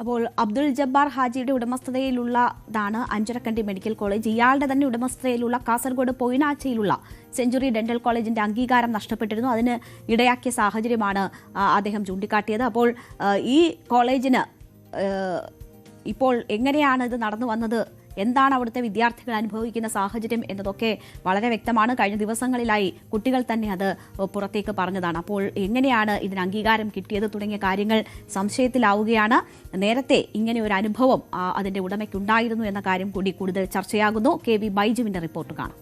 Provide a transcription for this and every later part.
അപ്പോൾ അബ്ദുൾ ജബ്ബാർ ഹാജിയുടെ ഉടമസ്ഥതയിലുള്ളതാണ് Anjarakandy medical college. ഇയാളുടെ തന്നെ ഉടമസ്ഥതയിലുള്ള കാസർഗോഡ് പൊയിനാച്ചയിലുള്ള സെഞ്ചുറി ഡെന്റൽ കോളേജിന്റെ അംഗീകാരം നഷ്ടപ്പെട്ടിരുന്നു. അതിന് ഇടയാക്കിയ സാഹചര്യമാണ് അദ്ദേഹം ചൂണ്ടിക്കാട്ടിയത്. അപ്പോൾ ഈ കോളേജിന് ഇപ്പോൾ എങ്ങനെയാണ് ഇത് നടന്നു വന്നത്, എന്താണ് അവിടുത്തെ വിദ്യാർത്ഥികൾ അനുഭവിക്കുന്ന സാഹചര്യം എന്നതൊക്കെ വളരെ വ്യക്തമാണ്. കഴിഞ്ഞ ദിവസങ്ങളിലായി കുട്ടികൾ തന്നെ അത് പുറത്തേക്ക് പറഞ്ഞതാണ്. അപ്പോൾ എങ്ങനെയാണ് ഇതിന് അംഗീകാരം കിട്ടിയത് തുടങ്ങിയ കാര്യങ്ങൾ സംശയത്തിലാവുകയാണ്. നേരത്തെ ഇങ്ങനെ ഒരു അനുഭവം അതിന്റെ ഉടമയ്ക്കുണ്ടായിരുന്നു എന്ന കാര്യം കൂടി കൂടുതൽ ചർച്ചയാകുന്നു. KV ബൈജുവിന്റെ റിപ്പോർട്ട് കാണാം.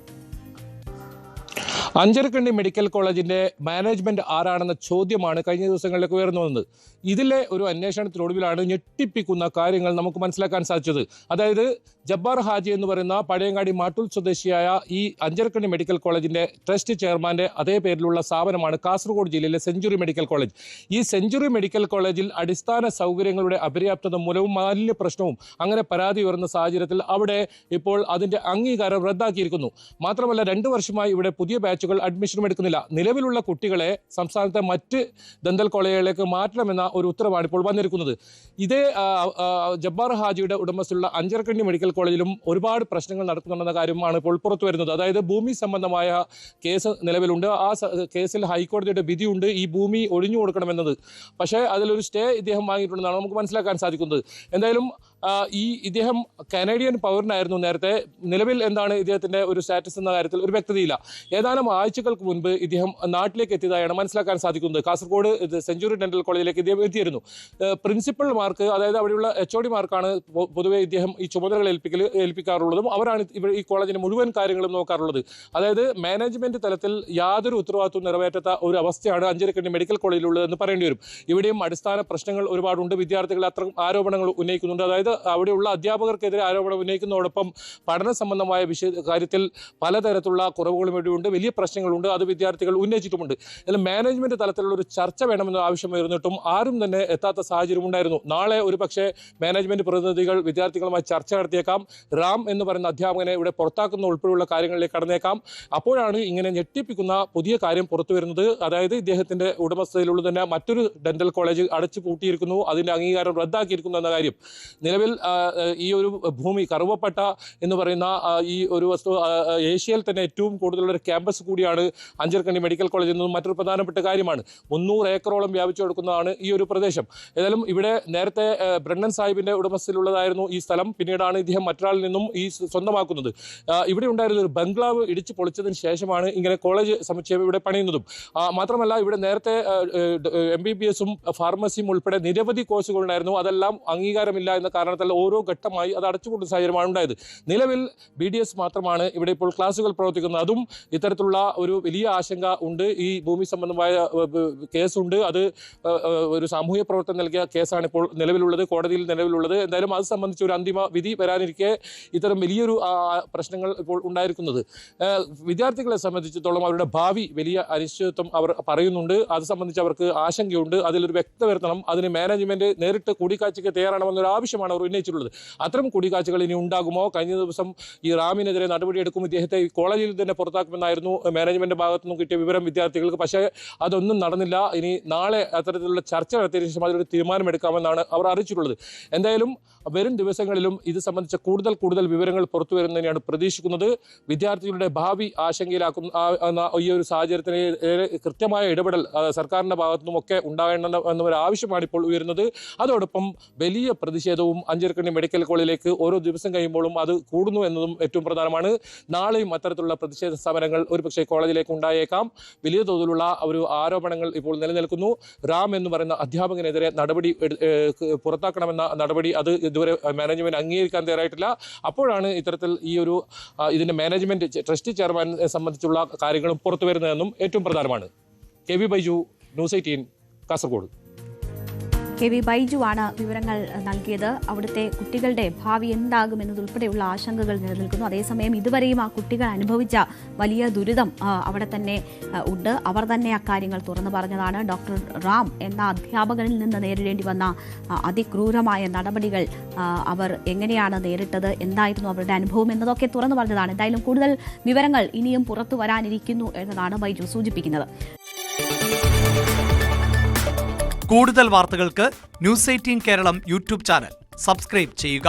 അഞ്ചരക്കണ്ടി മെഡിക്കൽ കോളേജിന്റെ മാനേജ്മെന്റ് ആരാണെന്ന ചോദ്യമാണ് കഴിഞ്ഞ ദിവസങ്ങളിലേക്ക് ഉയർന്നു വന്നത്. ഇതിലെ ഒരു അന്വേഷണത്തിനൊടുവിലാണ് ഞെട്ടിപ്പിക്കുന്ന കാര്യങ്ങൾ നമുക്ക് മനസ്സിലാക്കാൻ സാധിച്ചത്. അതായത് ജബ്ബാർ ഹാജി എന്ന് പറയുന്ന പഴയങ്ങാടി മാട്ടൂൽ സ്വദേശിയായ ഈ അഞ്ചരക്കണ്ടി മെഡിക്കൽ കോളേജിന്റെ ട്രസ്റ്റ് ചെയർമാന്റെ അതേ പേരിലുള്ള സ്ഥാപനമാണ് കാസർഗോഡ് ജില്ലയിലെ സെഞ്ചുറി മെഡിക്കൽ കോളേജ്. ഈ സെഞ്ചുറി മെഡിക്കൽ കോളേജിൽ അടിസ്ഥാന സൗകര്യങ്ങളുടെ അപര്യാപ്തത മൂലവും മാലിന്യ പ്രശ്നവും അങ്ങനെ പരാതി ഉയർന്ന സാഹചര്യത്തിൽ അവിടെ ഇപ്പോൾ അതിന്റെ അംഗീകാരം റദ്ദാക്കിയിരിക്കുന്നു. മാത്രമല്ല 2 വർഷമായി ഇവിടെ പുതിയ ബാച്ചുകൾ അഡ്മിഷനും എടുക്കുന്നില്ല. നിലവിലുള്ള കുട്ടികളെ സംസ്ഥാനത്തെ മറ്റ് ദന്തൽ കോളേജുകളിലേക്ക് മാറ്റണമെന്ന ഒരു ഉത്തരവാണ് ഇപ്പോൾ വന്നിരിക്കുന്നത്. ഇതേ ജബ്ബാർ ഹാജിയുടെ ഉടമസ്ഥയുള്ള അഞ്ചരക്കണ്ടി മെഡിക്കൽ കോളേജിലും ഒരുപാട് പ്രശ്നങ്ങൾ നടക്കുന്നുണ്ടെന്ന കാര്യമാണ് ഇപ്പോൾ പുറത്തു വരുന്നത്. അതായത് ഭൂമി സംബന്ധമായ കേസ് നിലവിലുണ്ട്. ആ കേസിൽ ഹൈക്കോടതിയുടെ വിധിയുണ്ട് ഈ ഭൂമി ഒഴിഞ്ഞു കൊടുക്കണമെന്നത്. പക്ഷേ അതിലൊരു സ്റ്റേ ഇദ്ദേഹം വാങ്ങിയിട്ടുണ്ടെന്നാണ് നമുക്ക് മനസ്സിലാക്കാൻ സാധിക്കുന്നത്. എന്തായാലും ഇദ്ദേഹം കനേഡിയൻ പൗരനായിരുന്നു നേരത്തെ. നിലവിൽ എന്താണ് ഇദ്ദേഹത്തിന്റെ ഒരു സ്റ്റാറ്റസ് എന്ന കാര്യത്തിൽ ഒരു വ്യക്തതയില്ല. ഏതാനും ആഴ്ചകൾക്ക് മുൻപ് ഇദ്ദേഹം നാട്ടിലേക്ക് എത്തിയതായാണ് മനസ്സിലാക്കാൻ സാധിക്കുന്നത്. കാസർഗോഡ് സെഞ്ചുറി ഡെന്റൽ കോളേജിലേക്ക് ഇദ്ദേഹം എത്തിയിരുന്നു. പ്രിൻസിപ്പൽമാർക്ക്, അതായത് അവിടെയുള്ള HOD മാർക്കാണ് പൊതുവെ ഇദ്ദേഹം ഈ ചുമതലകൾ ഏൽപ്പിക്കാറുള്ളതും അവരാണ് ഈ കോളേജിന്റെ മുഴുവൻ കാര്യങ്ങളും നോക്കാറുള്ളത്. അതായത് മാനേജ്മെന്റ് തലത്തിൽ യാതൊരു ഉത്തരവാദിത്വം നിറവേറ്റാത്ത ഒരു അവസ്ഥയാണ് അഞ്ചരക്കണ്ടി മെഡിക്കൽ കോളേജിലുള്ളത് എന്ന് പറയേണ്ടി വരും. ഇവിടെയും അടിസ്ഥാന പ്രശ്നങ്ങൾ ഒരുപാടുണ്ട്. വിദ്യാർത്ഥികൾ അത്തരം ആരോപണങ്ങൾ ഉന്നയിക്കുന്നുണ്ട്. അതായത് അവിടെയുള്ള അധ്യാപകർക്കെതിരെ ആരോപണം ഉന്നയിക്കുന്നതോടൊപ്പം പഠന സംബന്ധമായ കാര്യത്തിൽ പലതരത്തിലുള്ള കുറവുകളും ഇവിടെയുണ്ട്. വലിയ പ്രശ്നങ്ങളുണ്ട്. അത് വിദ്യാർത്ഥികൾ ഉന്നയിച്ചിട്ടുമുണ്ട്. എന്നാൽ മാനേജ്മെന്റ് തലത്തിലുള്ള ഒരു ചർച്ച വേണമെന്ന ആവശ്യം ഉയർന്നിട്ടും ആരും തന്നെ എത്താത്ത സാഹചര്യം ഉണ്ടായിരുന്നു. നാളെ ഒരു പക്ഷേ മാനേജ്മെന്റ് പ്രതിനിധികൾ വിദ്യാർത്ഥികളുമായി ചർച്ച നടത്തിയേക്കാം. റാം എന്ന് പറയുന്ന അധ്യാപകനെ ഇവിടെ പുറത്താക്കുന്ന ഉൾപ്പെടെയുള്ള കാര്യങ്ങളിലേക്ക് കടന്നേക്കാം. അപ്പോഴാണ് ഇങ്ങനെ ഞെട്ടിപ്പിക്കുന്ന പുതിയ കാര്യം പുറത്തു വരുന്നത്. അതായത് ഇദ്ദേഹത്തിന്റെ ഉടമസ്ഥതയിലുള്ള തന്നെ മറ്റൊരു ഡെന്റൽ കോളേജ് അടച്ചു പൂട്ടിയിരിക്കുന്നു, അതിന്റെ അംഗീകാരം റദ്ദാക്കിയിരിക്കുന്നു എന്ന കാര്യം. നിലവിൽ ഈ ഒരു ഭൂമി കറുവപ്പട്ട എന്ന് പറയുന്ന ഈ ഒരു വസ്തു ഏഷ്യയിൽ തന്നെ ഏറ്റവും കൂടുതലുള്ള ഒരു ക്യാമ്പസ് കൂടിയാണ് അഞ്ചരക്കണ്ടി മെഡിക്കൽ കോളേജ് എന്നതും മറ്റൊരു പ്രധാനപ്പെട്ട കാര്യമാണ്. 300 ഏക്കറോളം വ്യാപിച്ചു കൊടുക്കുന്നതാണ് ഈ ഒരു പ്രദേശം. ഏതായാലും ഇവിടെ നേരത്തെ ബ്രണ്ണൻ സാഹിബിന്റെ ഉടമസ്ഥയിലുള്ളതായിരുന്നു ഈ സ്ഥലം. പിന്നീടാണ് ഇദ്ദേഹം മറ്റൊരാളിൽ നിന്നും ഈ സ്വന്തമാക്കുന്നത്. ഇവിടെ ഉണ്ടായിരുന്ന ഒരു ബംഗ്ലാവ് ഇടിച്ചു പൊളിച്ചതിന് ശേഷമാണ് ഇങ്ങനെ കോളേജ് സമുച്ചയം ഇവിടെ പണിയുന്നതും. മാത്രമല്ല ഇവിടെ നേരത്തെ MBBS ഫാർമസിയും ഉൾപ്പെടെ നിരവധി കോഴ്സുകൾ ഉണ്ടായിരുന്നു. അതെല്ലാം അംഗീകാരമില്ല എന്ന കാരണത്താൽ ഓരോ ഘട്ടമായി അത് അടച്ചുപൂട്ടുന്ന സാഹചര്യമാണ് ഉണ്ടായത്. നിലവിൽ BDS മാത്രമാണ് ഇവിടെ ഇപ്പോൾ ക്ലാസുകൾ പ്രവർത്തിക്കുന്നത്. അതും ഇത്തരത്തിലുള്ള ഒരു വലിയ ആശങ്ക ഉണ്ട്. ഈ ഭൂമി സംബന്ധമായ കേസുണ്ട്. അത് ഒരു സാമൂഹ്യ പ്രവർത്തനം നൽകിയ കേസാണ് ഇപ്പോൾ നിലവിലുള്ളത്, കോടതിയിൽ നിലവിലുള്ളത്. എന്തായാലും അത് സംബന്ധിച്ച് ഒരു അന്തിമ വിധി വരാനിരിക്കെ ഇത്തരം വലിയൊരു പ്രശ്നങ്ങൾ ഇപ്പോൾ ഉണ്ടായിരിക്കുന്നത്. വിദ്യാർത്ഥികളെ സംബന്ധിച്ചിടത്തോളം അവരുടെ ഭാവി വലിയ അനിശ്ചിതത്വം അവർ പറയുന്നുണ്ട്. അത് സംബന്ധിച്ച് അവർക്ക് ആശങ്കയുണ്ട്. അതിലൊരു വ്യക്തത വരുത്തണം. അതിന് മാനേജ്മെന്റ് നേരിട്ട് കൂടിക്കാഴ്ചയ്ക്ക് തയ്യാറാണെന്നൊരു ആവശ്യമാണ് അവർ ഉന്നയിച്ചിട്ടുള്ളത്. അത്തരം കൂടിക്കാഴ്ചകൾ ഇനി ഉണ്ടാകുമോ? കഴിഞ്ഞ ദിവസം ഈ റാമിനെതിരെ നടപടിയെടുക്കും, ഇദ്ദേഹത്തെ ഈ കോളേജിൽ തന്നെ പുറത്താക്കുമെന്നായിരുന്നു മാനേജ്മെന്റ് ഭാഗത്തു നിന്നും കിട്ടിയ വിവരം വിദ്യാർത്ഥികൾക്ക്. പക്ഷേ അതൊന്നും നടന്നില്ല. ഇനി നാളെ അത്തരത്തിലുള്ള ചർച്ച നടത്തിയതിനു ശേഷം അതിലൊരു തീരുമാനമെടുക്കാമെന്നാണ് അവർ അറിയിച്ചിട്ടുള്ളത്. എന്തായാലും വരും ദിവസങ്ങളിലും ഇത് സംബന്ധിച്ച കൂടുതൽ വിവരങ്ങൾ പുറത്തു വരുന്നതിനെയാണ് പ്രതീക്ഷിക്കുന്നത്. വിദ്യാർത്ഥികളുടെ ഭാവി ആശങ്കയിലാക്കുന്ന ഈ ഒരു സാഹചര്യത്തിന് കൃത്യമായ ഇടപെടൽ സർക്കാരിന്റെ ഭാഗത്തു നിന്നുമൊക്കെ ഉണ്ടാകേണ്ട എന്നൊരു ആവശ്യമാണ് ഇപ്പോൾ ഉയരുന്നത്. അതോടൊപ്പം വലിയ പ്രതിഷേധവും അഞ്ചരക്കണ്ടി മെഡിക്കൽ കോളേജിലേക്ക് ഓരോ ദിവസം കഴിയുമ്പോഴും അത് കൂടുന്നു എന്നതും ഏറ്റവും പ്രധാനമാണ്. നാളെയും അത്തരത്തിലുള്ള പ്രതിഷേധ സമരങ്ങൾ ഒരുപക്ഷെ കോളേജിലേക്ക് ഉണ്ടായേക്കാം. വലിയ തോതിലുള്ള ഒരു ആരോപണങ്ങൾ ഇപ്പോൾ നിലനിൽക്കുന്നു. റാം എന്ന് പറയുന്ന അധ്യാപകനെതിരെ നടപടി പുറത്താക്കണമെന്ന നടപടി അത് ഇതുവരെ മാനേജ്മെന്റ് അംഗീകരിക്കാൻ തയ്യാറായിട്ടില്ല. അപ്പോഴാണ് ഇത്തരത്തിൽ ഈ ഒരു ഇതിന്റെ മാനേജ്മെന്റ് ട്രസ്റ്റ് ചെയർമാനെ സംബന്ധിച്ചുള്ള കാര്യങ്ങളും പുറത്തു വരുന്നതെന്നും ഏറ്റവും പ്രധാനമാണ്. KV Baiju, news 18, Kasaragod. KV Baiju ആണ് വിവരങ്ങൾ നൽകിയത്. അവിടുത്തെ കുട്ടികളുടെ ഭാവി എന്താകുമെന്നതുൾപ്പെടെയുള്ള ആശങ്കകൾ നിലനിൽക്കുന്നു. അതേസമയം ഇതുവരെയും ആ കുട്ടികൾ അനുഭവിച്ച വലിയ ദുരിതം അവിടെ തന്നെ ഉണ്ട്. അവർ തന്നെ അക്കാര്യങ്ങൾ തുറന്നു പറഞ്ഞതാണ്. ഡോക്ടർ റാം എന്ന അധ്യാപകനിൽ നിന്ന് നേരിടേണ്ടി വന്ന അതിക്രൂരമായ നടപടികൾ അവർ എങ്ങനെയാണ് നേരിട്ടത്, എന്തായിരുന്നു അവരുടെ അനുഭവം എന്നതൊക്കെ തുറന്നു പറഞ്ഞതാണ്. എന്തായാലും കൂടുതൽ വിവരങ്ങൾ ഇനിയും പുറത്തു വരാനിരിക്കുന്നു എന്നതാണ് ബൈജു സൂചിപ്പിക്കുന്നത്. കൂടുതൽ വാർത്തകൾക്ക് news 18 Keralam YouTube channel subscribe ചെയ്യുക.